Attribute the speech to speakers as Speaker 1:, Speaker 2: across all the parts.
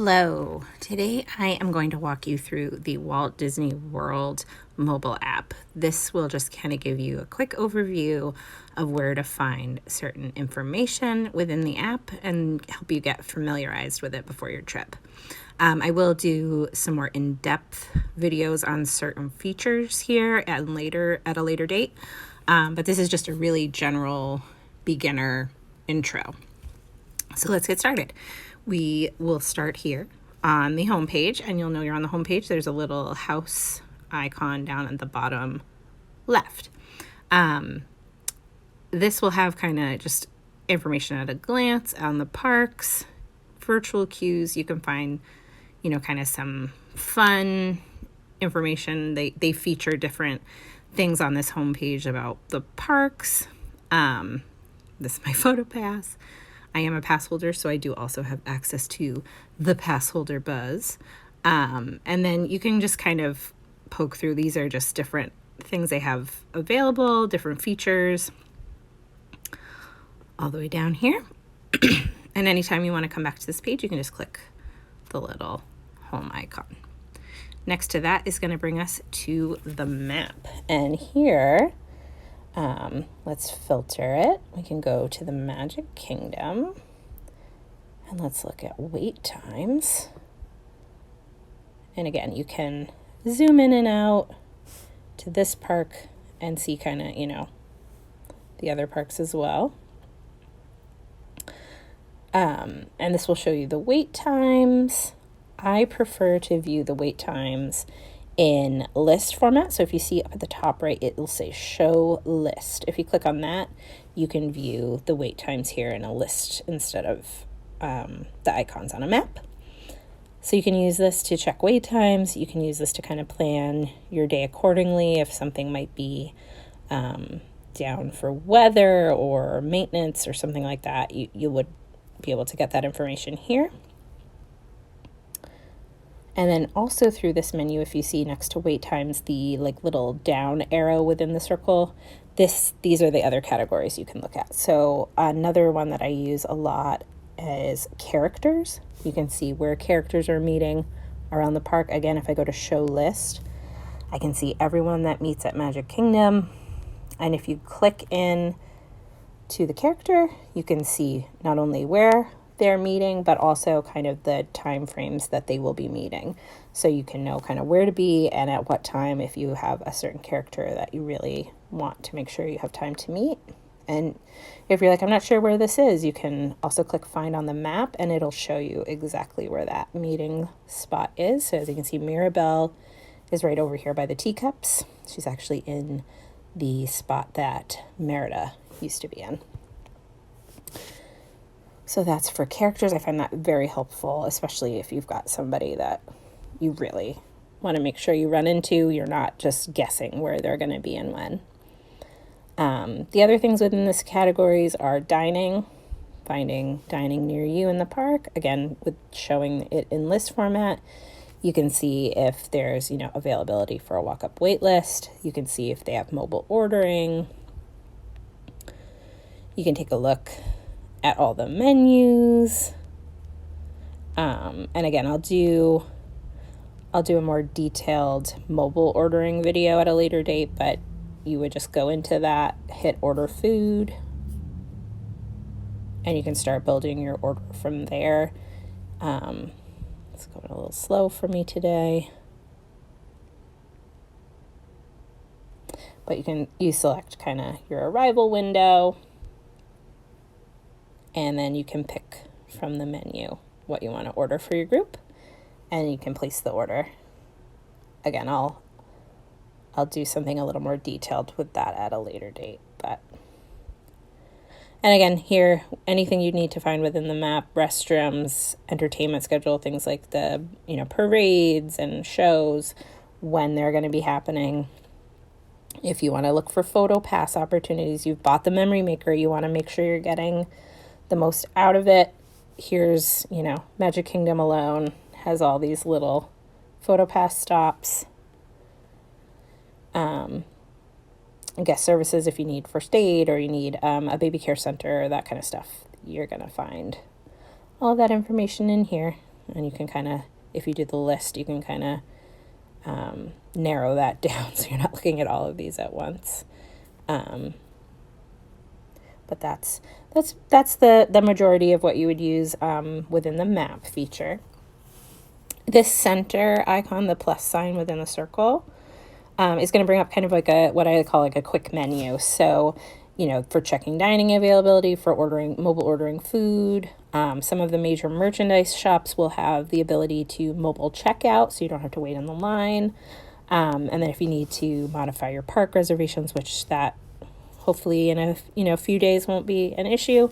Speaker 1: Hello, today I am going to walk you through the Walt Disney World mobile app. This will just kind of give you a quick overview of where to find certain information within the app and help you get familiarized with it before your trip. I will do some more in-depth videos on certain features here at a later date, but this is just a really general beginner intro. So let's get started. We will start here on the home page, and you'll know you're on the home page. There's a little house icon down at the bottom left. This will have kind of just information at a glance on the parks, virtual queues. You can find, kind of some fun information. They feature different things on this homepage about the parks. This is my photo pass. I am a pass holder, so I do also have access to the pass holder buzz. And then you can just kind of poke through. These are just different things they have available, different features, all the way down here. And anytime you want to come back to this page, you can just click the little home icon. Next to that is going to bring us to the map. And here, let's filter it. We can go to the Magic Kingdom and let's look at wait times. And again, you can zoom in and out to this park and see kind of, the other parks as well. And this will show you the wait times. I prefer to view the wait times in list format. So if you see up at the top right, it will say show list. If you click on that, you can view the wait times here in a list instead of the icons on a map. So you can use this to check wait times. You can use this to kind of plan your day accordingly. If something might be down for weather or maintenance or something like that, you would be able to get that information here. And then also through this menu, if you see next to wait times, the little down arrow within the circle, these are the other categories you can look at. So another one that I use a lot is characters. You can see where characters are meeting around the park. Again, if I go to show list, I can see everyone that meets at Magic Kingdom. And if you click in to the character, you can see not only where they're meeting, but also kind of the time frames that they will be meeting. So you can know kind of where to be and at what time if you have a certain character that you really want to make sure you have time to meet. And if you're like, I'm not sure where this is, you can also click find on the map and it'll show you exactly where that meeting spot is. So as you can see, Mirabelle is right over here by the teacups. She's actually in the spot that Merida used to be in. So that's for characters. I find that very helpful, especially if you've got somebody that you really want to make sure you run into. You're not just guessing where they're going to be and when. The other things within this categories are dining, finding dining near you in the park. Again, with showing it in list format, you can see if there's, availability for a walk-up wait list. You can see if they have mobile ordering. You can take a look at all the menus. And again, I'll do a more detailed mobile ordering video at a later date, but you would just go into that, hit order food, and you can start building your order from there. It's going a little slow for me today. But you select kind of your arrival window, and then you can pick from the menu what you want to order for your group, and you can place the order. Again, I'll do something a little more detailed with that at a later date. And again, here, anything you need to find within the map, restrooms, entertainment schedule, things like the, parades and shows, when they're going to be happening. If you want to look for photo pass opportunities, you've bought the memory maker, you want to make sure you're getting the most out of it. Here's, Magic Kingdom alone has all these little photo pass stops. Guest services if you need first aid or you need a baby care center, that kind of stuff. You're going to find all of that information in here. And you can kind of, if you do the list, you can kind of narrow that down so you're not looking at all of these at once. But that's the majority of what you would use within the map feature. This center icon, the plus sign within the circle, is going to bring up kind of like what I call like a quick menu. So, for checking dining availability, for mobile ordering food. Some of the major merchandise shops will have the ability to mobile checkout, so you don't have to wait in the line. And then if you need to modify your park reservations, which that hopefully in a few days won't be an issue,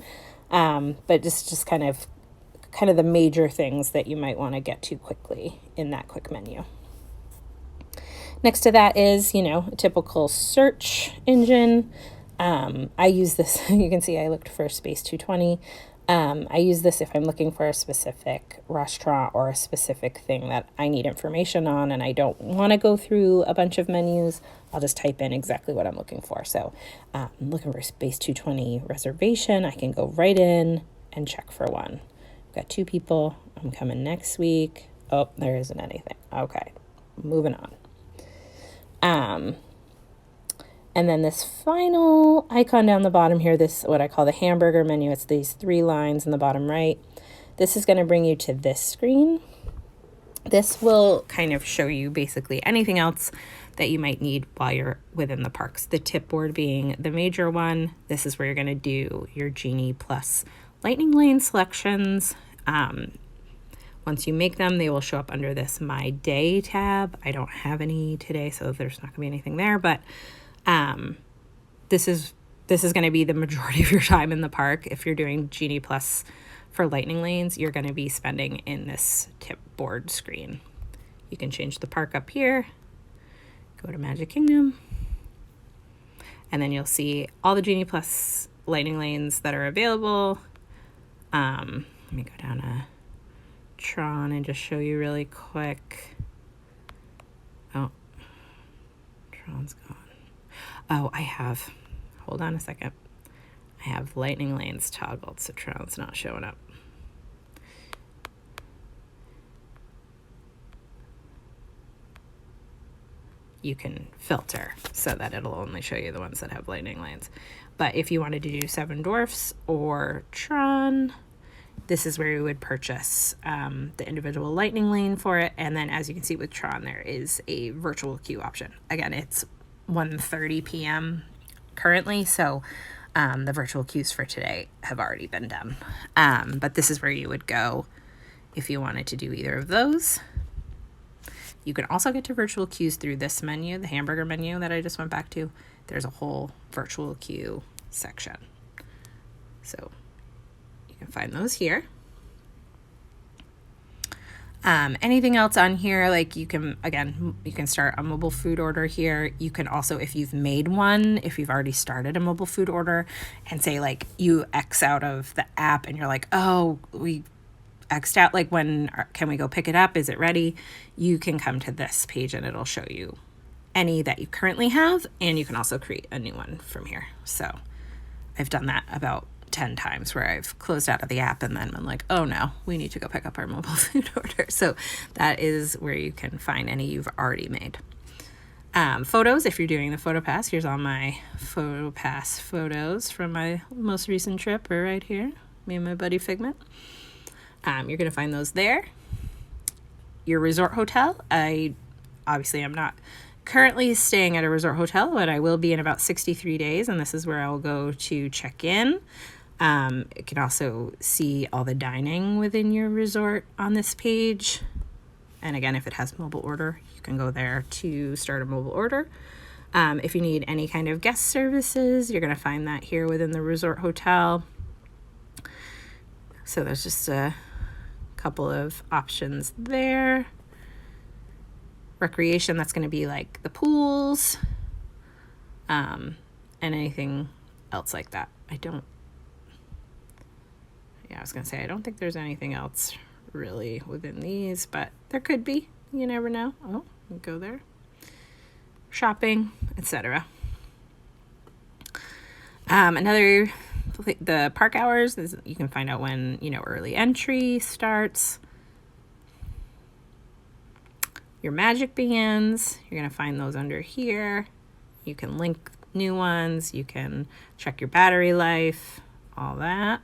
Speaker 1: but just kind of the major things that you might want to get to quickly in that quick menu. Next to that is, a typical search engine. I use this, you can see I looked for Space 220. I use this if I'm looking for a specific restaurant or a specific thing that I need information on and I don't want to go through a bunch of menus. I'll just type in exactly what I'm looking for. So I'm looking for Space 220 reservation. I can go right in and check for one. I've got 2 people. I'm coming next week. Oh, there isn't anything. Okay, moving on. And then this final icon down the bottom here, this what I call the hamburger menu. It's these 3 lines in the bottom right. This is going to bring you to this screen. This will kind of show you basically anything else that you might need while you're within the parks. The tip board being the major one. This is where you're going to do your Genie Plus Lightning Lane selections. Once you make them, they will show up under this My Day tab. I don't have any today, so there's not going to be anything there, but this is going to be the majority of your time in the park. If you're doing Genie Plus for Lightning Lanes, you're going to be spending in this tip board screen. You can change the park up here, go to Magic Kingdom, and then you'll see all the Genie Plus Lightning Lanes that are available. Let me go down to Tron and just show you really quick. Oh, Tron's gone. Oh, hold on a second. I have Lightning Lanes toggled, so Tron's not showing up. You can filter so that it'll only show you the ones that have Lightning Lanes. But if you wanted to do Seven Dwarfs or Tron, this is where you would purchase the individual Lightning Lane for it. And then as you can see with Tron, there is a virtual queue option. Again, it's 1:30 p.m. currently, so the virtual queues for today have already been done. But this is where you would go if you wanted to do either of those. You can also get to virtual queues through this menu, the hamburger menu that I just went back to. There's a whole virtual queue section. So you can find those here. Anything else on here, like you can start a mobile food order here. You can also, if you've made one, if you've already started a mobile food order and say like you X out of the app and you're like, oh, we X'd out, like when can we go pick it up? Is it ready? You can come to this page and it'll show you any that you currently have, and you can also create a new one from here. So I've done that about 10 times where I've closed out of the app and then been like, oh no, we need to go pick up our mobile food order. So that is where you can find any you've already made. Photos, if you're doing the PhotoPass, here's all my PhotoPass photos from my most recent trip are right here, me and my buddy Figment. You're going to find those there. Your resort hotel, I'm not currently staying at a resort hotel, but I will be in about 63 days, and this is where I'll go to check in. You can also see all the dining within your resort on this page. And again, if it has mobile order, you can go there to start a mobile order. If you need any kind of guest services, you're going to find that here within the resort hotel. So there's just a couple of options there. Recreation, that's going to be like the pools, and anything else like that. I was going to say, I don't think there's anything else really within these, but there could be. You never know. Oh, we'll go there. Shopping, etc. The park hours, you can find out when, early entry starts. your magic bands, you're going to find those under here. You can link new ones. You can check your battery life, all that.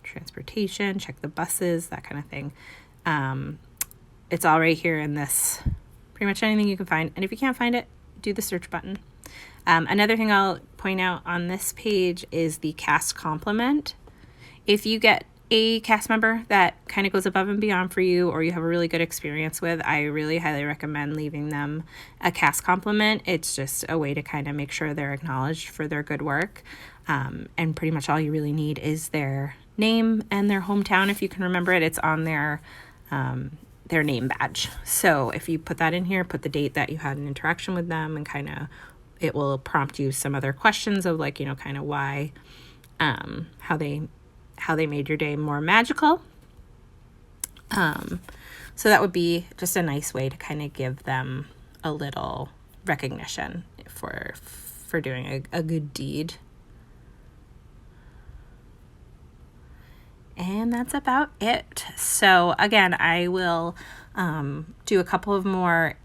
Speaker 1: Transportation, check the buses, that kind of thing. It's all right here in this, pretty much anything you can find. And if you can't find it, do the search button. Another thing I'll point out on this page is the cast compliment. If you get a cast member that kind of goes above and beyond for you, or you have a really good experience with, I really highly recommend leaving them a cast compliment. It's just a way to kind of make sure they're acknowledged for their good work. And pretty much all you really need is their name and their hometown. If you can remember it, it's on their name badge. So if you put that in here, put the date that you had an interaction with them, and kind of it will prompt you some other questions of like, kind of why, how they made your day more magical. So that would be just a nice way to kind of give them a little recognition for doing a good deed. And that's about it. So again, I will do a couple of more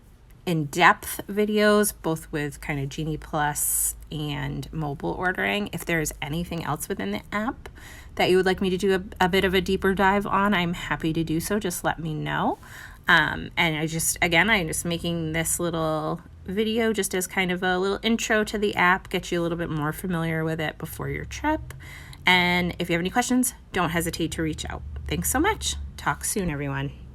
Speaker 1: in-depth videos, both with kind of Genie Plus and mobile ordering. If there's anything else within the app that you would like me to do a bit of a deeper dive on, I'm happy to do so. Just let me know. And I'm just making this little video just as kind of a little intro to the app, get you a little bit more familiar with it before your trip. And if you have any questions, don't hesitate to reach out. Thanks so much. Talk soon, everyone.